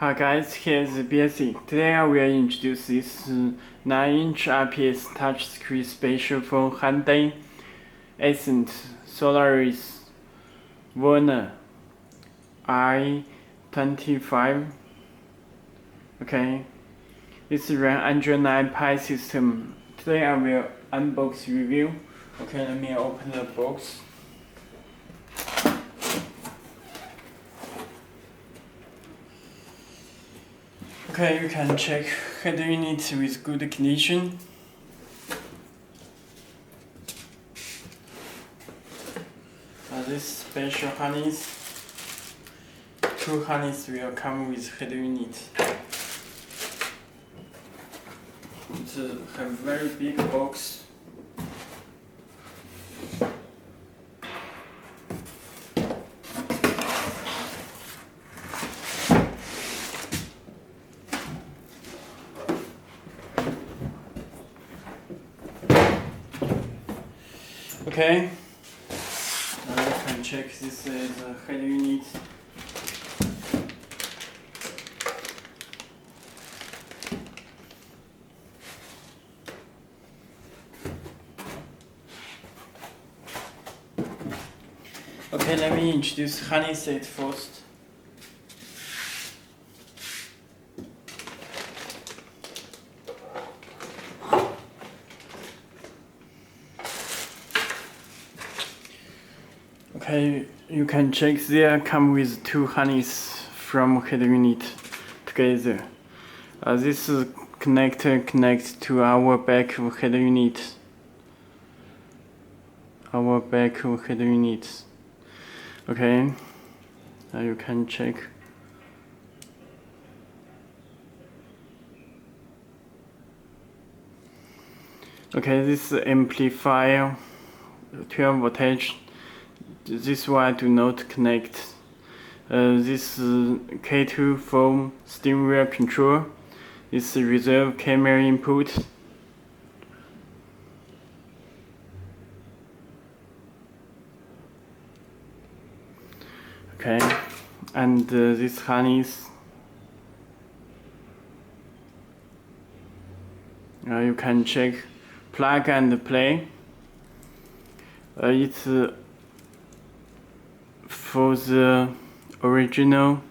Hi guys, here's Belsee. Today I will introduce this 9-inch IPS touchscreen spatial phone Hyundai Solaris Verna i25. Okay, this is an Android 9 Pie system. Today I will unbox review. Okay, let me open the box. Okay, you can check head unit with good condition. This special harness, 2 harnesses will come with head unit. It's a very big box. Okay, now you can check this is a head unit. Okay, let me introduce harness set first. Okay, you can check there come with 2 harnesses from head unit together. This connector connects to our back of head unit. Our back of head unit. Okay, you can check. Okay, this amplifier 12 voltage. This one do not connect. This K2 phone steering wheel control. This reserve camera input. Okay, and this harness. You can check plug and play. It's for the original.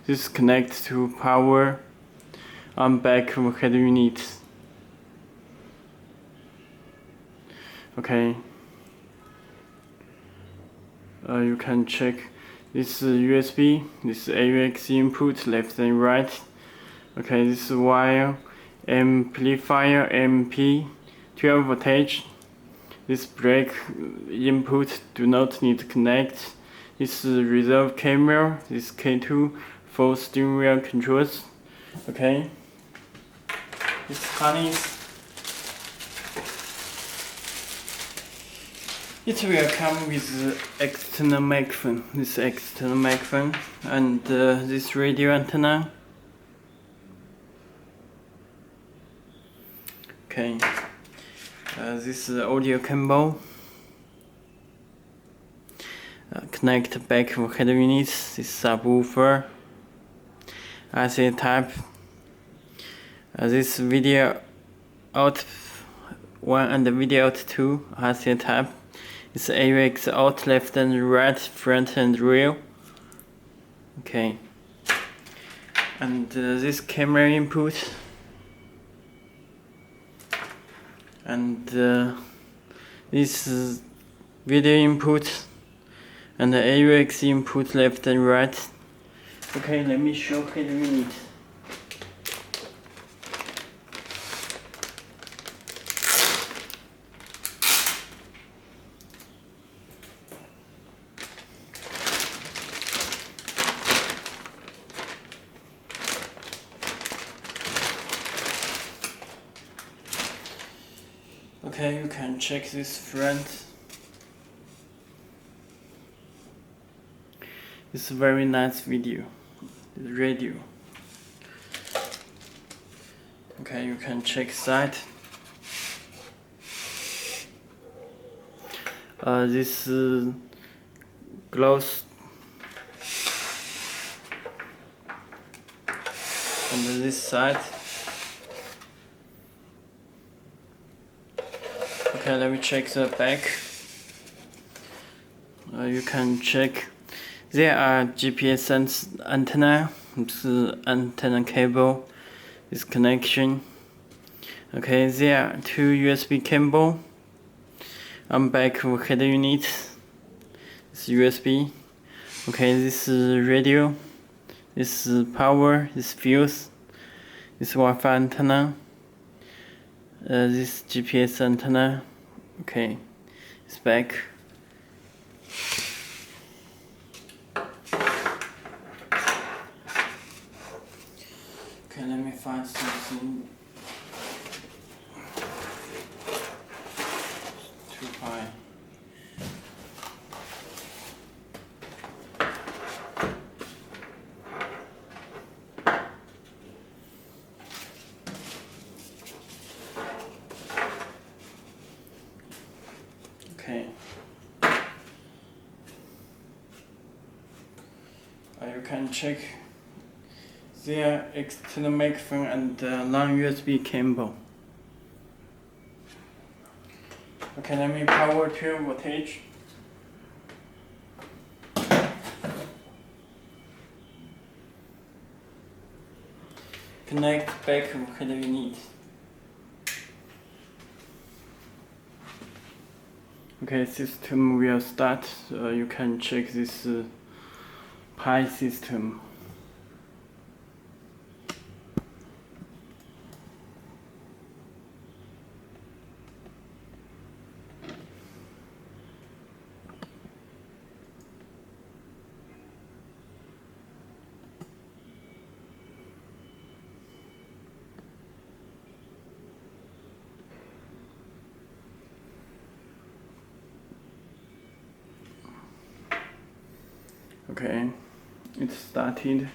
This connects to power on back of head unit. Okay. You can check this USB, this AUX input left and right. Okay, this wire amplifier MP 12 voltage. This brake input do not need to connect. This reserve camera, this K2 for steering wheel controls. Okay. This harness. It will come with external microphone. This external microphone and this radio antenna. Okay. This is audio cable. Connect back of head units. This subwoofer. RC type. This video out 1 and video out 2 RC type. It's AUX out left and right, front and rear. Okay. And this camera input. And this video input. And the AUX input left and right. Okay, let me show head unit. Okay, you can check this front. It's a very nice video. Radio. Okay, you can check side. This glass on this side. Okay, let me check the back. You can check. There are GPS antenna. It's antenna cable. This connection. Okay, there are two USB cable. On back of head unit. It's USB. Okay, this is radio. This is power. This fuse. This Wi-Fi antenna. This GPS antenna. Okay, it's back. Okay, let me find something too high. Okay. You can check the external microphone and long USB cable. Okay, let me power to voltage. Connect back of head unit. Okay, system will start. You can check this Pi system. Okay, it started.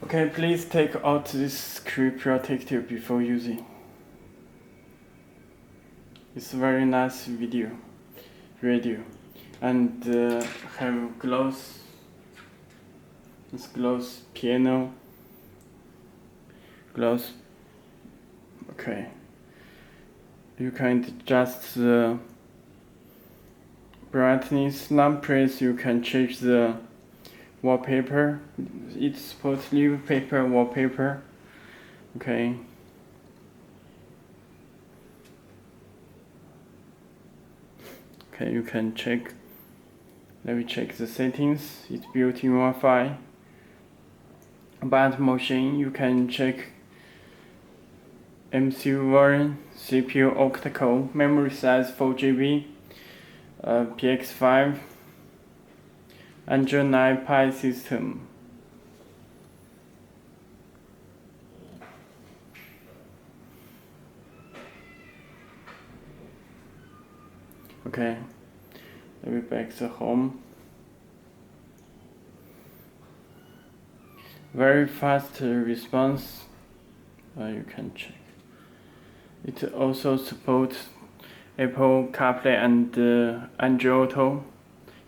Okay, please take out this screw protector before using. It's a very nice radio, and have gloss. This gloss piano. Gloss. Okay. You can adjust the brightness, lamp press. You can change the wallpaper. It supports live paper wallpaper. Okay. Okay, you can check. Let me check the settings. It's built-in Wi-Fi. About motion, you can check MCU version, CPU octa-core, memory size 4 GB. PX5 Android 9 Pi system. Okay, let me back the home. Very fast response. You can check. It also supports Apple CarPlay and Android Auto.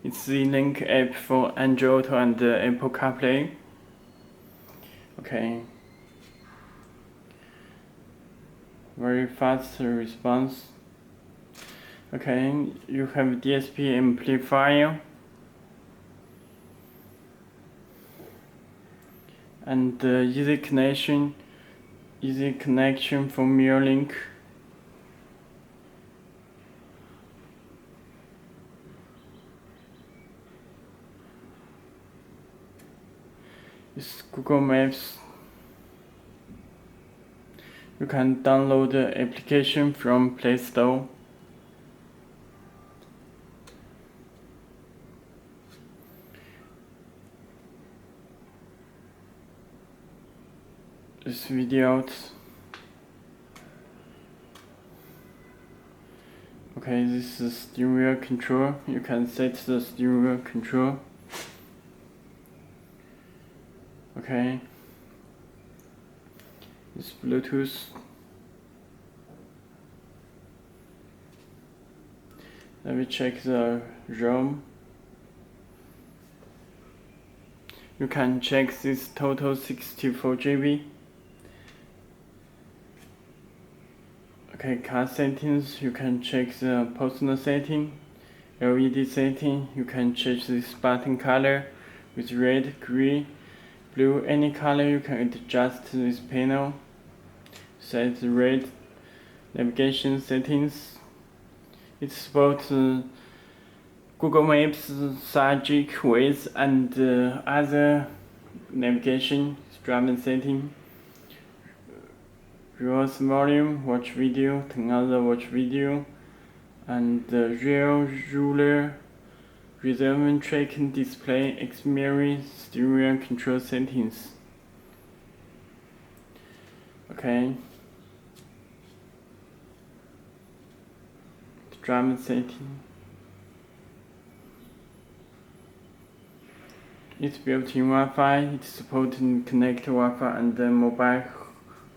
It's the link app for Android Auto and Apple CarPlay. Okay. Very fast response. Okay, you have DSP amplifier and easy connection from Mirrorlink. It's Google Maps. You can download the application from Play Store. This video out. Okay, this is steering wheel control. You can set the steering wheel control. Okay. It's Bluetooth. Let me check the ROM. you can check this total 64 GB. Okay, car settings, you can check the personal setting. LED setting, you can change this button color with red, green, blue, any color. You can adjust this panel. Set the red. Navigation settings. It supports Google Maps, Sajik, Waze, and other navigation driving setting. Reverse volume, watch video, turn other watch video, and rear ruler, reserve track display, experience, steering control settings. Okay. Driving setting. It's built-in Wi-Fi. It supports connect Wi-Fi and mobile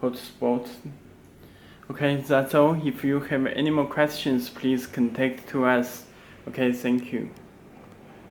hotspot. Okay, that's all. If you have any more questions, please contact to us. Okay, thank you.